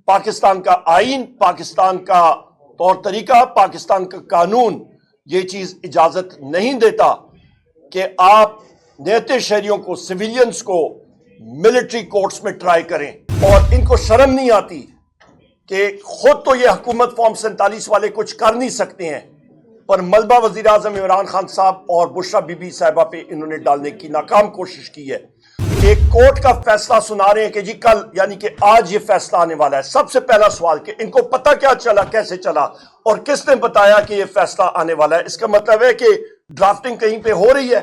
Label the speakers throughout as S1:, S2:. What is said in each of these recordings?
S1: पाकिस्तान का आईन, पाकिस्तान का तौर तरीका, पाकिस्तान का कानून ये चीज इजाजत नहीं देता कि आप नियत शहरियों को, सिविलियंस को मिलिट्री कोर्ट्स में ट्राई करें। और इनको शर्म नहीं आती कि खुद तो ये हुकूमत फॉर्म 47 वाले कुछ कर नहीं सकते हैं, पर मलबा वजीर आजम इमरान खान साहब और बुशरा बीबी साहिबा पे इन्होंने डालने की नाकाम कोशिश की है। एक कोर्ट का फैसला सुना रहे हैं कि जी कल यानी कि आज ये फैसला आने वाला है। सबसे पहला सवाल कि इनको पता क्या चला, कैसे चला और किसने बताया कि ये फैसला आने वाला है? इसका मतलब है कि ड्राफ्टिंग कहीं पे हो रही है।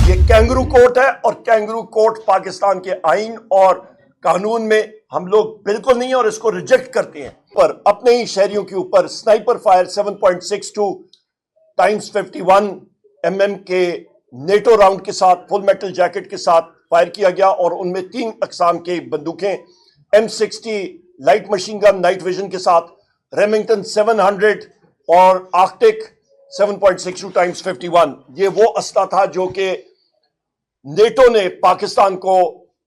S1: ये कैंगरू कोर्ट है और कैंगरू कोर्ट पाकिस्तान के आईन और कानून में हम लोग बिल्कुल नहीं, और इसको रिजेक्ट करते हैं। पर अपने ही शहरियों के ऊपर स्नाइपर फायर 7.62 टाइम्स 51 mm के नेटो राउंड के साथ, फुल मेटल जैकेट के साथ फायर किया गया और उनमें 3 अकसाम के बंदूकें, M60 light machine gun night vision के साथ, रेमिंगटन 700 और आर्कटिक 7.62 टाइम्स 51, ये वो असला था जो कि नेटो ने पाकिस्तान को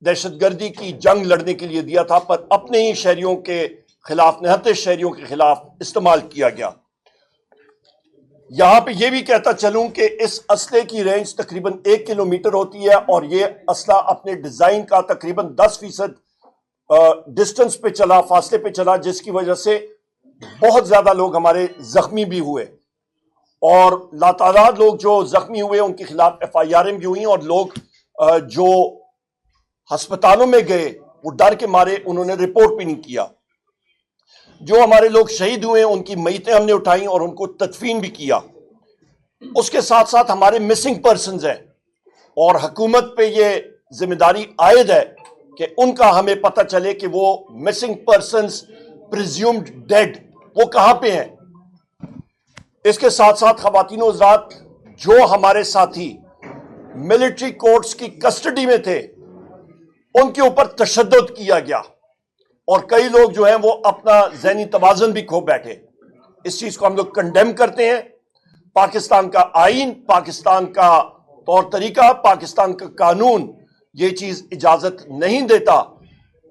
S1: दहशतगर्दी की जंग लड़ने के लिए दिया था, पर अपने ही शहरियों के खिलाफ, निहत्ते शहरियों के खिलाफ इस्तेमाल किया गया। यहां पे ये भी कहता चलूं कि इस असले की रेंज तकरीबन 1 किलोमीटर होती है और ये असला अपने डिजाइन का तकरीबन 10% डिस्टेंस पे चला, फासले पे चला, जिसकी वजह से बहुत ज्यादा लोग हमारे जख्मी भी हुए और लातादाद लोग जो जख्मी हुए उनके खिलाफ FIR भी हुई और लोग जो अस्पतालों में गए वो डर के मारे उन्होंने रिपोर्ट भी नहीं किया। जो हमारे लोग शहीद हुए उनकी मैयतें हमने उठाई और उनको तदफीन भी किया। उसके साथ साथ हमारे मिसिंग पर्सन्स हैं और हुकूमत पे ये जिम्मेदारी आयद है कि उनका हमें पता चले कि वो मिसिंग पर्सन्स प्रिज्यूम्ड डेड वो कहां पे हैं। इसके साथ साथ ख्वातीन और हज़रात, जो हमारे साथी मिलिट्री कोर्ट्स की कस्टडी में थे उनके ऊपर तशद्दुद किया गया और कई लोग जो हैं वो अपना ज़हनी तवाज़ुन भी खो बैठे। इस चीज को हम लोग कंडेम करते हैं। पाकिस्तान का आईन, पाकिस्तान का तौर तरीका, पाकिस्तान का कानून ये चीज इजाजत नहीं देता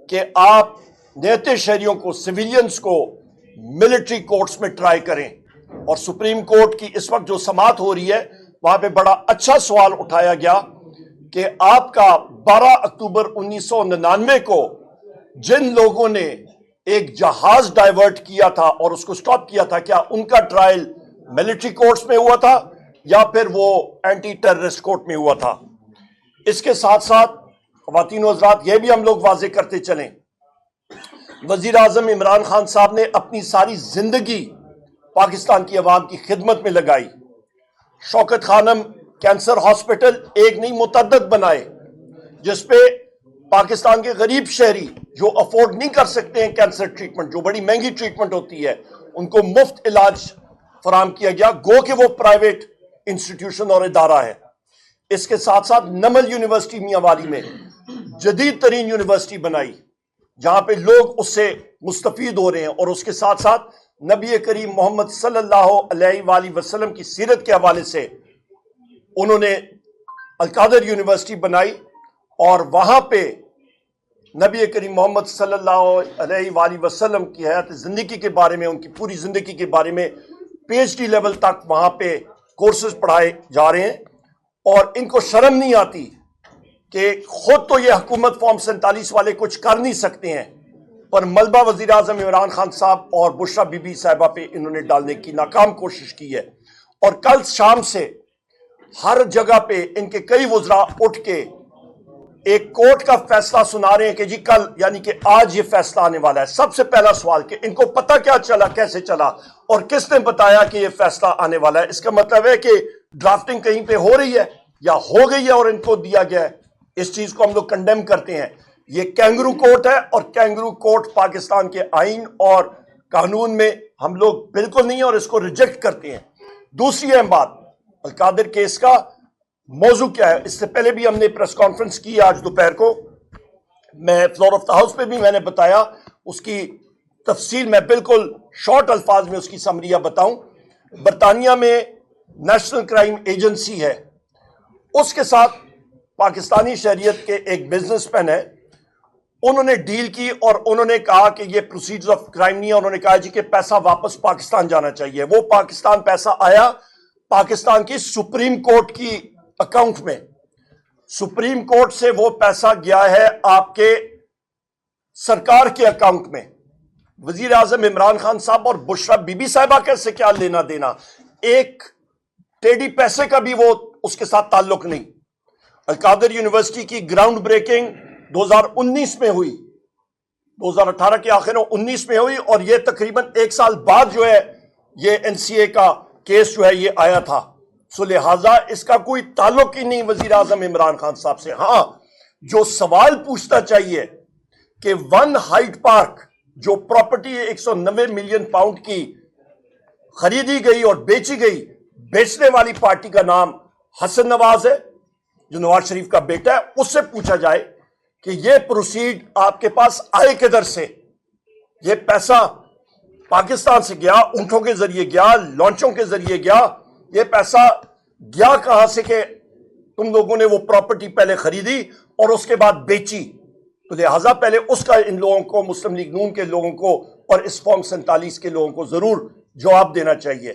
S1: कि आप नियत शहरियों को, सिविलियंस को मिलिट्री कोर्ट्स में ट्राई करें। और सुप्रीम कोर्ट की इस वक्त जो समाअत हो रही है वहां पे बड़ा अच्छा सवाल उठाया गया कि आपका 12 अक्टूबर 1999 को जिन लोगों ने एक जहाज डाइवर्ट किया था और उसको स्टॉप किया था, क्या उनका ट्रायल मिलिट्री कोर्ट्स में हुआ था या फिर वो एंटी टेररिस्ट कोर्ट में हुआ था? इसके साथ साथ ख्वातीन और हज़रात, यह भी हम लोग वाजे करते चलें, वजीर आजम इमरान खान साहब ने अपनी सारी जिंदगी पाकिस्तान की आवाम की खिदमत में लगाई। शौकत खानम कैंसर हॉस्पिटल एक नहीं मुतअद्दिद बनाए, जिसपे पाकिस्तान के गरीब शहरी जो अफोर्ड नहीं कर सकते हैं कैंसर ट्रीटमेंट, जो बड़ी महंगी ट्रीटमेंट होती है, उनको मुफ्त इलाज फराम किया गया, गो कि वो प्राइवेट इंस्टीट्यूशन और इदारा है। इसके साथ साथ नमल यूनिवर्सिटी मियांवाली में जदीद तरीन यूनिवर्सिटी बनाई जहां पे लोग उससे मुस्तफीद हो रहे हैं। और उसके साथ साथ नबी करीम मोहम्मद सल्लल्लाहु अलैहि वसल्लम की सीरत के हवाले से उन्होंने अलकादर यूनिवर्सिटी बनाई और वहां पे नबी करीम मोहम्मद सल्लल्लाहु अलैहि वसल्लम की हयात जिंदगी के बारे में, उनकी पूरी जिंदगी के बारे में PhD लेवल तक वहां पे कोर्सेज पढ़ाए जा रहे हैं। और इनको शर्म नहीं आती कि खुद तो ये हुकूमत फॉर्म 47 वाले कुछ कर नहीं सकते हैं, पर मलबा वजीर आजम इमरान खान साहब और बुशरा बीबी साहिबा पे इन्होंने डालने की नाकाम कोशिश की है। और कल शाम से हर जगह पे इनके कई वज़रा उठ के एक कोर्ट का फैसला सुना रहे हैं कि जी कल यानी कि आज ये फैसला आने वाला है। सबसे पहला सवाल कि इनको पता क्या चला, कैसे चला और किसने बताया कि ये फैसला आने वाला है? इसका मतलब है कि ड्राफ्टिंग कहीं पे हो रही है या हो गई है और इनको दिया गया है। इस चीज को हम लोग कंडेम करते हैं। ये कैंगरू कोर्ट है और कैंगरू कोर्ट पाकिस्तान के आईन और कानून में हम लोग बिल्कुल नहीं, और इसको रिजेक्ट करते हैं। दूसरी अहम बात, अलकादर केस का मौजू क्या है? इससे पहले भी हमने प्रेस कॉन्फ्रेंस की आज दोपहर को, मैं फ्लोर ऑफ द हाउस पे भी मैंने बताया, उसकी तफसील मैं बिल्कुल शॉर्ट अल्फाज में उसकी समरिया बताऊं। बरतानिया में नेशनल क्राइम एजेंसी है, उसके साथ पाकिस्तानी शहरियत के एक बिजनेसमैन है, انہوں نے ڈیل کی اور انہوں نے کہا کہ یہ پروسیڈز آف کرائم نہیں ہے. انہوں نے کہا جی کہ پیسہ واپس پاکستان جانا چاہیے. وہ پاکستان پیسہ آیا پاکستان کی سپریم کورٹ کی اکاؤنٹ میں. سپریم کورٹ سے وہ پیسہ گیا ہے آپ کے سرکار کے اکاؤنٹ میں. وزیر اعظم عمران خان صاحب اور بشرا بی بی صاحبہ کیسے کیا لینا دینا؟ ایک ٹیڑی پیسے کا بھی وہ اس کے ساتھ تعلق نہیں. القادر یونیورسٹی کی گراؤنڈ بریکنگ 2019 میں ہوئی, 2018 کے آخر میں 19 میں ہوئی, اور یہ تقریباً 1 سال بعد جو ہے یہ این سی اے کا کیس جو ہے یہ آیا تھا. سو لہٰذا اس کا کوئی تعلق ہی نہیں وزیر اعظم عمران خان صاحب سے. ہاں جو سوال پوچھنا چاہیے کہ ون ہائیڈ پارک جو پراپرٹی 190 ملین پاؤنڈ کی خریدی گئی اور بیچی گئی, بیچنے والی پارٹی کا نام حسن نواز ہے جو نواز شریف کا بیٹا ہے. اس سے پوچھا جائے کہ یہ پروسیڈ آپ کے پاس آئے کدھر سے؟ یہ پیسہ پاکستان سے گیا, اونٹوں کے ذریعے گیا, لانچوں کے ذریعے گیا, یہ پیسہ گیا کہاں سے کہ تم لوگوں نے وہ پراپرٹی پہلے خریدی اور اس کے بعد بیچی؟ تو لہٰذا پہلے اس کا ان لوگوں کو, مسلم لیگ نون کے لوگوں کو اور اس فارم 47 کے لوگوں کو ضرور جواب دینا چاہیے.